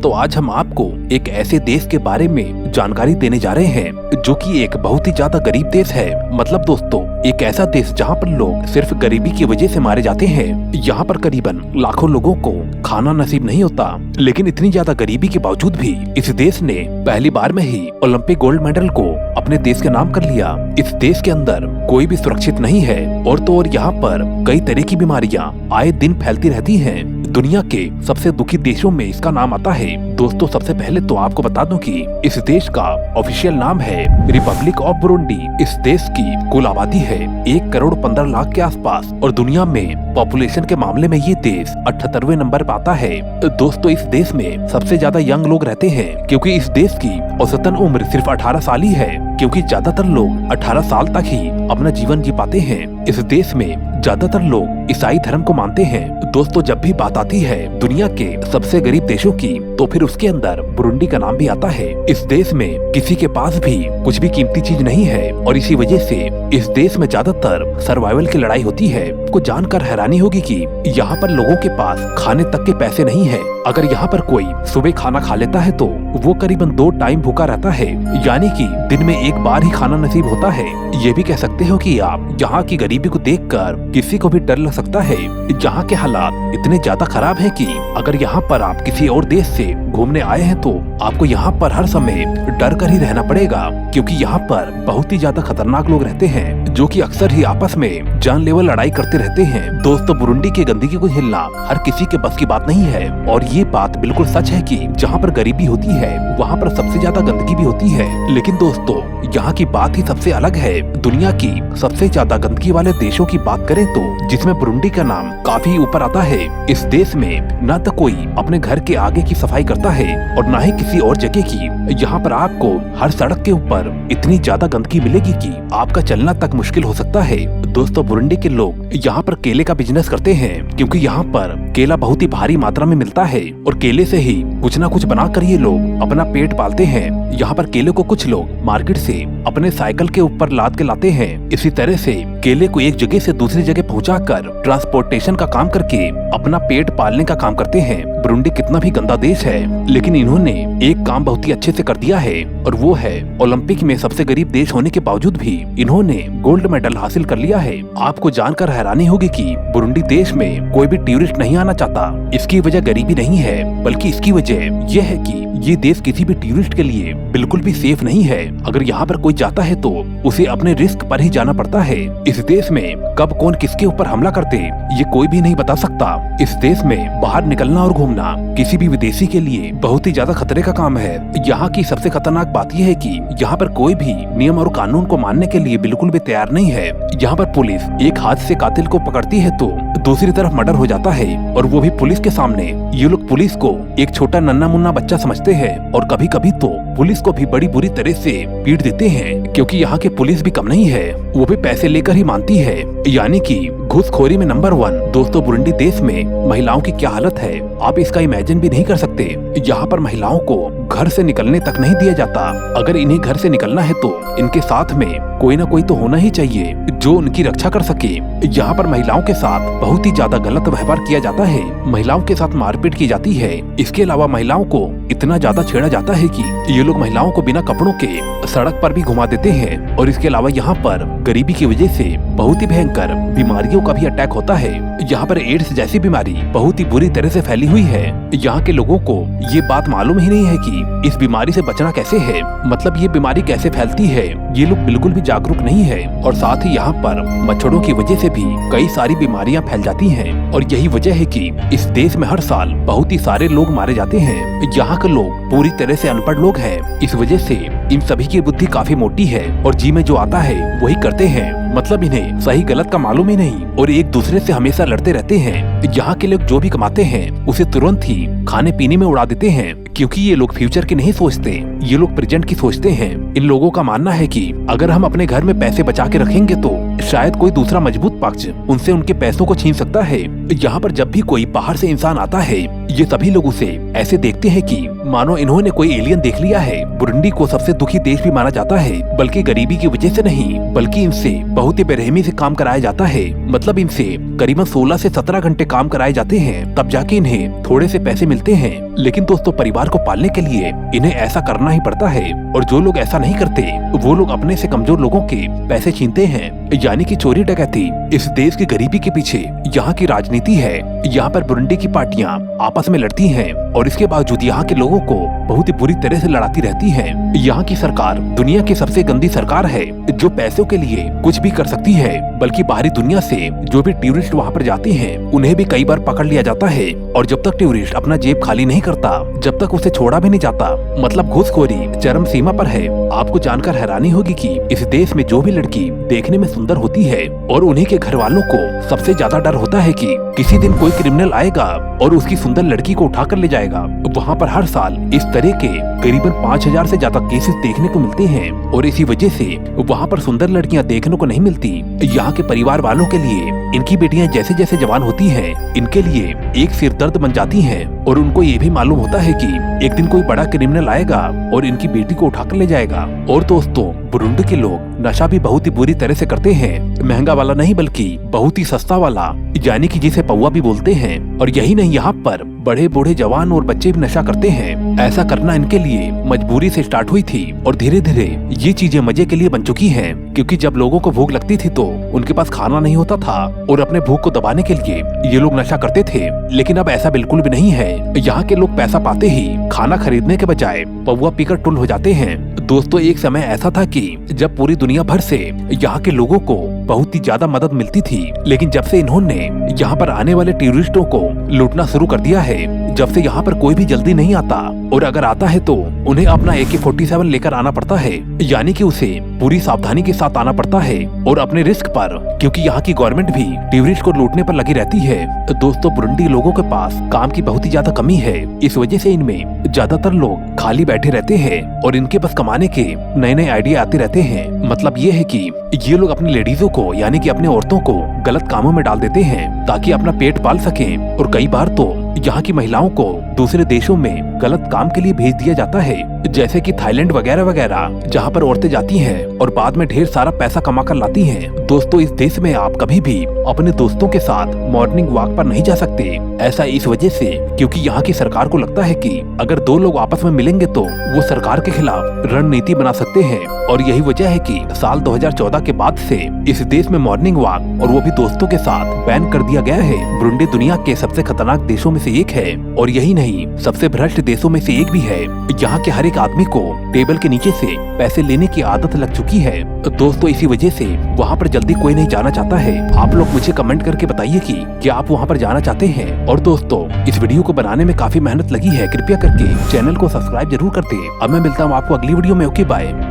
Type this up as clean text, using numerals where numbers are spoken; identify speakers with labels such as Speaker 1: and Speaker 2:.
Speaker 1: दोस्तों आज हम आपको एक ऐसे देश के बारे में जानकारी देने जा रहे हैं जो कि एक बहुत ही ज्यादा गरीब देश है। मतलब दोस्तों एक ऐसा देश जहां पर लोग सिर्फ गरीबी की वजह से मारे जाते हैं। यहाँ पर करीबन लाखों लोगों को खाना नसीब नहीं होता, लेकिन इतनी ज्यादा गरीबी के बावजूद भी इस देश ने पहली बार में ही ओलंपिक गोल्ड मेडल को अपने देश के नाम कर लिया। इस देश के अंदर कोई भी सुरक्षित नहीं है और तो और यहाँ पर कई तरह की बीमारियां आए दिन फैलती रहती हैं। दुनिया के सबसे दुखी देशों में इसका नाम आता है। दोस्तों सबसे पहले तो आपको बता दूं कि इस देश का ऑफिशियल नाम है रिपब्लिक ऑफ बुरुंडी। इस देश की कुल आबादी है 1,15,00,000 के आसपास और दुनिया में पॉपुलेशन के मामले में ये देश 78वें नंबर पर आता है। दोस्तों इस देश में सबसे ज्यादा यंग लोग रहते हैं क्योंकि इस देश की औसतन उम्र सिर्फ 18 साल ही है, क्योंकि ज्यादातर लोग 18 साल तक ही अपना जीवन जी पाते हैं। इस देश में ज्यादातर लोग ईसाई धर्म को मानते हैं। दोस्तों जब भी बात आती है दुनिया के सबसे गरीब देशों की तो फिर उसके अंदर बुरुंडी का नाम भी आता है। इस देश में किसी के पास भी कुछ भी कीमती चीज नहीं है और इसी वजह से इस देश में ज्यादातर सर्वाइवल की लड़ाई होती है। आपको जानकर हैरानी होगी कि यहाँ पर लोगों के पास खाने तक के पैसे नहीं है। अगर यहाँ पर कोई सुबह खाना खा लेता है तो वो करीबन 2 टाइम भूखा रहता है, यानी कि दिन में एक बार ही खाना नसीब होता है। ये भी कह सकते हो कि आप यहाँ की गरीबी को देखकर किसी को भी डर लग सकता है। यहाँ के हालात इतने ज्यादा खराब हैं कि अगर यहाँ पर आप किसी और देश से घूमने आए हैं तो आपको यहाँ पर हर समय डर कर ही रहना पड़ेगा, क्योंकि यहाँ पर बहुत ही ज्यादा खतरनाक लोग रहते हैं जो कि अक्सर ही आपस में जानलेवा लड़ाई करते रहते हैं। दोस्तों बुरुंडी की गंदगी को झेलना हर किसी के बस की बात नहीं है और ये बात बिल्कुल सच है कि जहाँ पर गरीबी होती है वहाँ पर सबसे ज्यादा गंदगी भी होती है। लेकिन दोस्तों यहाँ की बात ही सबसे अलग है। दुनिया की सबसे ज्यादा गंदगी वाले देशों की बात करें तो जिसमें बुरुंडी का नाम काफी ऊपर आता है। इस देश में न तो कोई अपने घर के आगे की सफाई करता है और न ही किसी और जगह की। यहाँ पर आपको हर सड़क के ऊपर इतनी ज्यादा गंदगी मिलेगी कि आपका चलना तक मुश्किल हो सकता है। दोस्तों बुरुंडी के लोग यहाँ पर केले का बिजनेस करते हैं क्योंकि यहाँ पर केला बहुत ही भारी मात्रा में मिलता है और केले से ही कुछ न कुछ बनाकर ये लोग अपना पेट पालते हैं। यहाँ पर केले को कुछ लोग मार्केट से अपने साइकिल के ऊपर लाद के लाते हैं। इसी तरह से केले को एक जगह से दूसरी जगह पहुँचाकर ट्रांसपोर्टेशन का काम करके अपना पेट पालने का काम करते हैं। बुरुंडी कितना भी गंदा देश है लेकिन इन्होंने एक काम बहुत ही अच्छे से कर दिया है और वो है ओलंपिक में सबसे गरीब देश होने के बावजूद भी इन्होंने गोल्ड मेडल हासिल कर लिया है। आपको जानकर हैरानी होगी कि बुरुंडी देश में कोई भी टूरिस्ट नहीं आना चाहता। इसकी वजह गरीबी नहीं है बल्कि इसकी वजह यह है कि ये देश किसी भी टूरिस्ट के लिए बिल्कुल भी सेफ नहीं है। अगर यहाँ पर कोई जाता है तो उसे अपने रिस्क पर ही जाना पड़ता है। इस देश में कब कौन किसके ऊपर हमला करते ये कोई भी नहीं बता सकता। इस देश में बाहर निकलना और घूमना किसी भी विदेशी के लिए बहुत ही ज्यादा खतरे का काम है। यहाँ की सबसे खतरनाक बात यह है कि यहाँ पर कोई भी नियम और कानून को मानने के लिए बिल्कुल भी तैयार नहीं है। यहाँ पर पुलिस एक हाथ से कातिल को पकड़ती है तो दूसरी तरफ मर्डर हो जाता है और वो भी पुलिस के सामने। ये लोग पुलिस को एक छोटा नन्ना मुन्ना बच्चा समझते हैं और कभी कभी तो पुलिस को भी बड़ी बुरी तरह से पीट देते हैं, क्योंकि यहाँ के पुलिस भी कम नहीं है, वो भी पैसे लेकर ही मानती है, यानी कि घूसखोरी में नंबर 1। दोस्तों बुरुंडी देश में महिलाओं की क्या हालत है आप इसका इमेजिन भी नहीं कर सकते। यहाँ पर महिलाओं को घर से निकलने तक नहीं दिया जाता। अगर इन्हें घर से निकलना है तो इनके साथ में कोई ना कोई तो होना ही चाहिए जो उनकी रक्षा कर सके। यहाँ पर महिलाओं के साथ बहुत ही ज्यादा गलत व्यवहार किया जाता है, महिलाओं के साथ मारपीट की जाती है। इसके अलावा महिलाओं को इतना ज्यादा छेड़ा जाता है कि ये लोग महिलाओं को बिना कपड़ों के सड़क पर भी घुमा देते हैं। और इसके अलावा यहाँ पर गरीबी की वजह से बहुत ही भयंकर बीमारियों का भी अटैक होता है। यहाँ पर एड्स जैसी बीमारी बहुत ही बुरी तरह से फैली हुई है। यहाँ के लोगों को ये बात मालूम ही नहीं है कि इस बीमारी से बचना कैसे है, मतलब ये बीमारी कैसे फैलती है। ये लोग बिल्कुल भी जागरूक नहीं है और साथ ही यहाँ पर मच्छरों की वजह से भी कई सारी बीमारियां फैल जाती हैं और यही वजह है कि इस देश में हर साल बहुत ही सारे लोग मारे जाते हैं। यहाँ के लोग पूरी तरह से अनपढ़ लोग हैं, इस वजह से इन सभी की बुद्धि काफी मोटी है और जी में जो आता है वही करते हैं। मतलब इन्हें सही गलत का मालूम ही नहीं और एक दूसरे से हमेशा लड़ते रहते हैं। यहाँ के लोग जो भी कमाते हैं उसे तुरंत ही खाने पीने में उड़ा देते हैं, क्योंकि ये लोग फ्यूचर की नहीं सोचते, ये लोग प्रेजेंट की सोचते हैं। इन लोगों का मानना है कि अगर हम अपने घर में पैसे बचा के रखेंगे तो शायद कोई दूसरा मजबूत पक्ष उनसे उनके पैसों को छीन सकता है। यहाँ पर जब भी कोई बाहर से इंसान आता है, ये सभी लोग उसे ऐसे देखते हैं कि मानो इन्होंने कोई एलियन देख लिया है। बुरुंडी को सबसे दुखी देश भी माना जाता है, बल्कि गरीबी की वजह से नहीं, बल्कि इनसे बहुत ही बेरहमी से काम कराया जाता है। मतलब इनसे करीबन 16 से 17 घंटे काम कराए जाते हैं, तब जाके इन्हें थोड़े से पैसे मिलते हैं। लेकिन दोस्तों, परिवार को पालने के लिए इन्हें ऐसा करना ही पड़ता है, और जो लोग ऐसा नहीं करते वो लोग अपने से कमजोर लोगों के पैसे छीनते हैं, यानी कि चोरी डकैती। इस देश की गरीबी के पीछे यहाँ की राजनीति है। यहाँ पर बुरुंडी की पार्टियां आपस में लड़ती हैं, और इसके बावजूद यहाँ के लोगों को बहुत ही बुरी तरह से लड़ाती रहती है। यहाँ की सरकार दुनिया की सबसे गंदी सरकार है, जो पैसों के लिए कुछ भी कर सकती है। बल्कि बाहरी दुनिया से जो भी टूरिस्ट वहाँ पर जाते हैं, उन्हें भी कई बार पकड़ लिया जाता है, और जब तक टूरिस्ट अपना जेब खाली नहीं करता, जब तक उसे छोड़ा भी नहीं जाता। मतलब घूसखोरी चरम सीमा पर है। आपको जानकर हैरानी होगी कि इस देश में जो भी लड़की देखने में सुंदर होती है, और उन्हीं के घर वालों को सबसे ज्यादा डर होता है कि किसी दिन कोई क्रिमिनल आएगा और उसकी सुंदर लड़की को उठाकर ले जाएगा। वहाँ पर हर साल इस तरह के करीबन 5000 से ज्यादा केसेस देखने को मिलते हैं, और इसी वजह से वहाँ पर सुंदर लड़कियाँ देखने को नहीं मिलती। यहाँ के परिवार वालों के लिए इनकी बेटियां जैसे जैसे जवान होती हैं, इनके लिए एक सिर दर्द बन जाती हैं, और उनको ये भी मालूम होता है कि एक दिन कोई बड़ा क्रिमिनल आएगा और इनकी बेटी को उठाकर ले जाएगा। और दोस्तों, बुरुंडी के लोग नशा भी बहुत ही बुरी तरह से करते हैं। महंगा वाला नहीं, बल्कि बहुत ही सस्ता वाला, यानी कि जिसे पौवा भी बोलते हैं। और यही नहीं, यहाँ पर बड़े बूढ़े जवान और बच्चे भी नशा करते हैं। ऐसा करना इनके लिए मजबूरी से स्टार्ट हुई थी, और धीरे धीरे ये चीजें मजे के लिए बन चुकी हैं। क्योंकि जब लोगों को भूख लगती थी तो उनके पास खाना नहीं होता था, और अपने भूख को दबाने के लिए ये लोग नशा करते थे। लेकिन अब ऐसा बिल्कुल भी नहीं है। यहाँ के लोग पैसा पाते ही खाना खरीदने के बजाय पौवा पीकर टुल हो जाते हैं। दोस्तों, एक समय ऐसा था कि जब पूरी दुनिया भर से यहाँ के लोगों को बहुत ही ज्यादा मदद मिलती थी, लेकिन जब से इन्होंने यहाँ पर आने वाले टूरिस्टों को लूटना शुरू कर दिया है, जब से यहाँ पर कोई भी जल्दी नहीं आता, और अगर आता है तो उन्हें अपना AK-47 लेकर आना पड़ता है, यानी कि उसे पूरी सावधानी के साथ आना पड़ता है और अपने रिस्क पर, क्योंकि यहाँ की गवर्नमेंट भी टूरिस्ट को लूटने पर लगी रहती है। दोस्तों, बुरुंडी लोगों के पास काम की बहुत ही ज्यादा कमी है। इस वजह से इनमें ज्यादातर लोग खाली बैठे रहते हैं, और इनके बस कमाने के नए नए आइडिया आते रहते हैं। मतलब ये है कि ये लोग अपनी लेडीजों को, यानी कि अपने औरतों को गलत कामों में डाल देते हैं ताकि अपना पेट पाल सकें। और कई बार तो यहाँ की महिलाओं को दूसरे देशों में गलत काम के लिए भेज दिया जाता है, जैसे कि थाईलैंड वगैरह वगैरह, जहाँ पर औरतें जाती हैं और बाद में ढेर सारा पैसा कमा कर लाती हैं। दोस्तों, इस देश में आप कभी भी अपने दोस्तों के साथ मॉर्निंग वॉक पर नहीं जा सकते। ऐसा इस वजह से क्योंकि यहाँ की सरकार को लगता है कि अगर दो लोग आपस में मिलेंगे तो वो सरकार के खिलाफ रणनीति बना सकते हैं। और यही वजह है कि साल 2014 के बाद से इस देश में मॉर्निंग वॉक, और वो भी दोस्तों के साथ, बैन कर दिया गया है। बुरुंडी दुनिया के सबसे खतरनाक देशों में से एक है, और यही नहीं, सबसे भ्रष्ट देशों में से एक भी है। यहाँ के हर एक आदमी को टेबल के नीचे से पैसे लेने की आदत लग चुकी है। दोस्तों, इसी वजह से वहाँ पर जल्दी कोई नहीं जाना चाहता है। आप लोग मुझे कमेंट करके बताइए कि क्या आप वहाँ पर जाना चाहते हैं। और दोस्तों, इस वीडियो को बनाने में काफी मेहनत लगी है, कृपया करके चैनल को सब्सक्राइब जरूर कर दें। अब मैं मिलता हूँ आपको अगली वीडियो में। Okay, bye.